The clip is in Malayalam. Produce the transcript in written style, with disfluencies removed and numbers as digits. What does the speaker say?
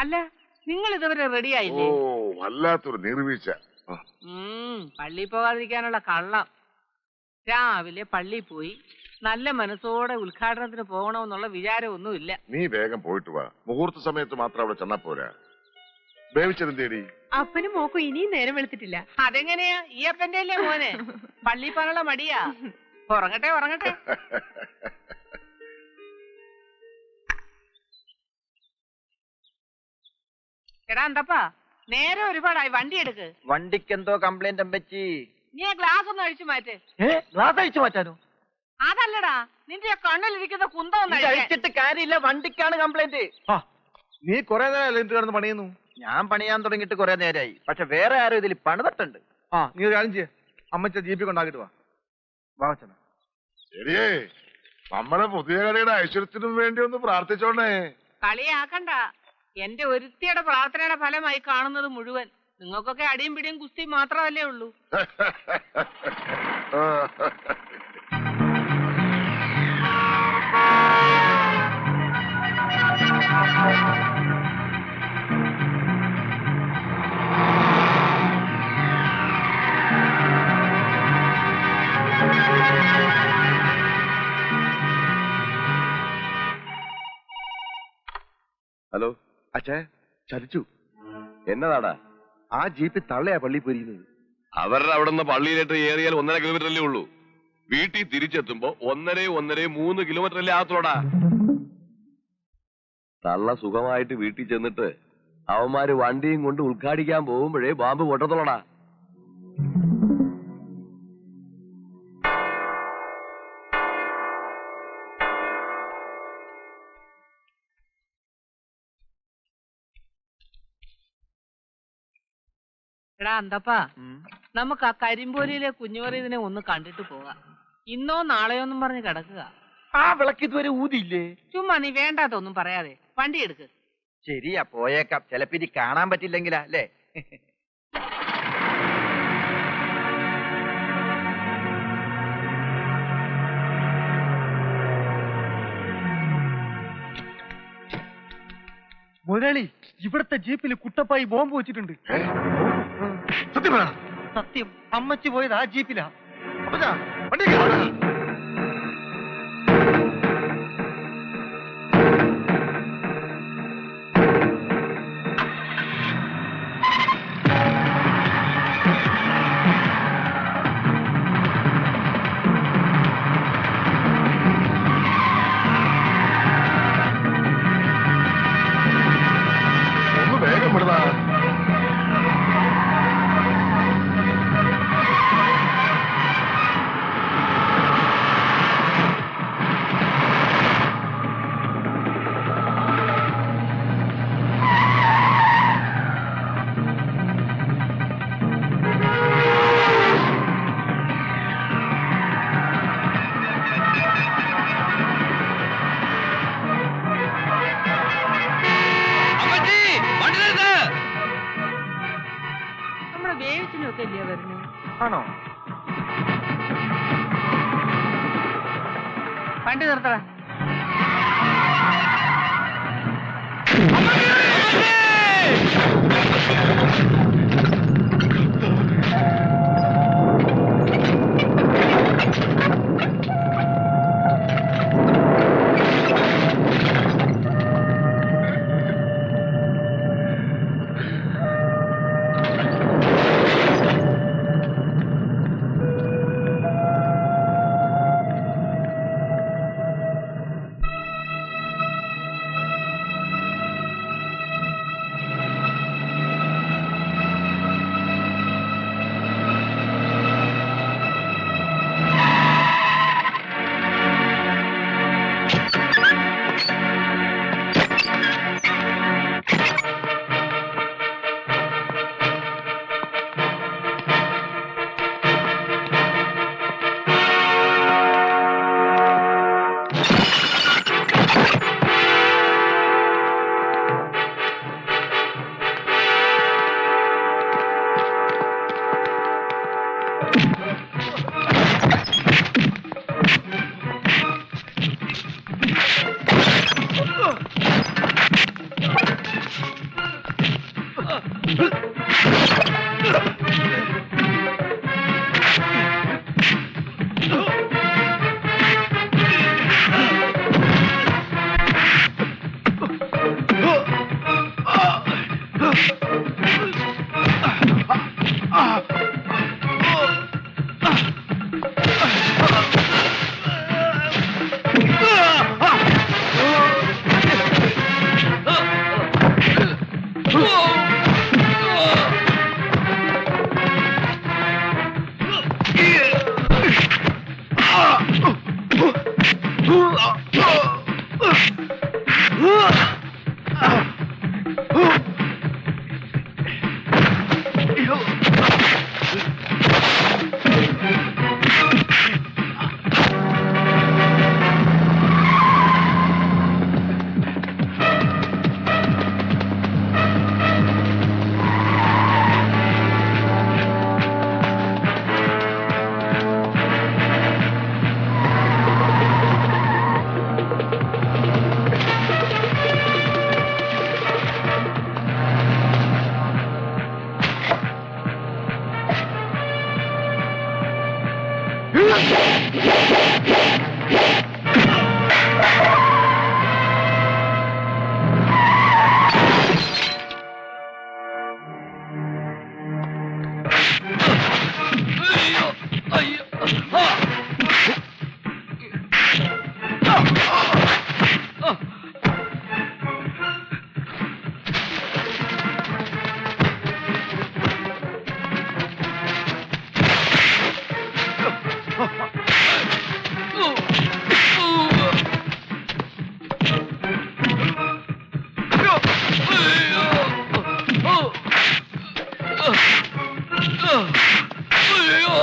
അല്ല, നിങ്ങൾ ഇതുവരെ റെഡി ആയില്ലേ? ഓ, വല്ലാത്തൊരു നിർവീഴ്ച. പള്ളി പോകാതിരിക്കാനുള്ള കള്ളം. രാവിലെ പള്ളി പോയി നല്ല മനസ്സോടെ ഉദ്ഘാടനത്തിന് പോകണമെന്നുള്ള വിചാരമൊന്നുമില്ല. നീ വേഗം പോയിട്ട് വാ. മുഹൂർത്ത സമയത്ത് മാത്രം അവിടെ ചെന്നാ പോരാ. വേവിച്ചെന്തേടി? അപ്പനും മോക്കും ഇനിയും നേരം വെളുത്തിട്ടില്ല. അതെങ്ങനെയാ? ഈ അപ്പന്റെ അല്ലേ മോനെ? പള്ളി പോകാനുള്ള മടിയാ. ഉറങ്ങട്ടെ ഉറങ്ങട്ടെ. എടാ എന്തപ്പാ, നേരെ ഒരുപാടായി, വണ്ടി എടുക്ക്. വണ്ടിക്ക് എന്തോ കംപ്ലൈന്റ് അമ്പച്ചി. നീ ആ ഗ്ലാസ് ഒന്ന് അഴിച്ചു മാറ്റ്. ഗ്ലാസ് അഴിച്ചു മാറ്റാനോ? അതല്ലടാ, നിന്റെ കണ്ണിലിരിക്കുന്ന കുന്തം അഴിച്ചിട്ട് കാര്യമില്ല, വണ്ടിക്കാണ് കംപ്ലൈന്റ്. നീ കൊറേ നേരം കിടന്ന് പണിയുന്നു. ഞാൻ പണിയാൻ തുടങ്ങിയിട്ട് കുറെ നേരമായി. പക്ഷെ വേറെ ആരും ഇതിൽ പണിതട്ടുണ്ട്. നീ ഒരു കാര്യം ചെയ്യ, അമ്മച്ച ജീപ്പി കൊണ്ടാക്കിട്ട് വാ. ശരിയേ, നമ്മളെ പുതിയ കളിയുടെ ഐശ്വര്യത്തിനും വേണ്ടി ഒന്ന് പ്രാർത്ഥിച്ചോണ്ടേ. കളിയാക്കണ്ട. എന്റെ ഒരുത്തിയുടെ പ്രാർത്ഥനയുടെ ഫലമായി കാണുന്നത് മുഴുവൻ. നിങ്ങൾക്കൊക്കെ അടിയും പിടിയും കുസ്തി മാത്രമല്ലേ ഉള്ളൂ. ഹലോ അച്ഛേ, ചതിച്ചു. എന്നതാടാ? ആ ജീപ്പ് തള്ളയാ പള്ളി പോയിരിക്കുന്നത്. അവരുടെ അവിടെ നിന്ന് പള്ളിയിലേക്ക് ഏറിയാൽ 1.5 കിലോമീറ്റർ അല്ലേ ഉള്ളൂ. വീട്ടിൽ തിരിച്ചെത്തുമ്പോ 1.5 കിലോമീറ്റർ അല്ലേ ആത്തോടാ. തള്ള സുഖമായിട്ട് വീട്ടിൽ ചെന്നിട്ട് അവന്മാര് വണ്ടിയും കൊണ്ട് ഉദ്ഘാടിക്കാൻ പോകുമ്പോഴേ ബാമ്പ് പൊട്ടത്തോളടാ. എടാ അന്തപ്പാ, നമുക്ക് ആ കരിമ്പോലിയിലെ കുഞ്ഞുമറിയതിനെ ഒന്ന് കണ്ടിട്ട് പോകാം. ഇന്നോ നാളെയോന്നും പറഞ്ഞ് കിടക്കുക. ആ വിളക്ക് ഇതുവരെ ഊതിയില്ലേ? ചുമ്മാ നീ വേണ്ടാത്തൊന്നും പറയാതെ വണ്ടി എടുക്ക്. ശരിയാ, പോയേക്കാം. ചിലപ്പോ ഇനി കാണാൻ പറ്റില്ലെങ്കിലാ അല്ലേ? മുതലാളി, ഇവിടത്തെ ജീപ്പിൽ കുട്ടപ്പായി ബോംബ് വെച്ചിട്ടുണ്ട്. സത്യം പറയണം. സത്യം. അമ്മച്ചി പോയത് ആ ജീപ്പിലാ. ഒന്ന് വേഗം വിടടാ. നമ്മളെ വേവിച്ചിനൊക്കെ ഇല്ലയോ വരുന്നു? ആണോ? വണ്ടി നിർത്തടാ. അയ്യോ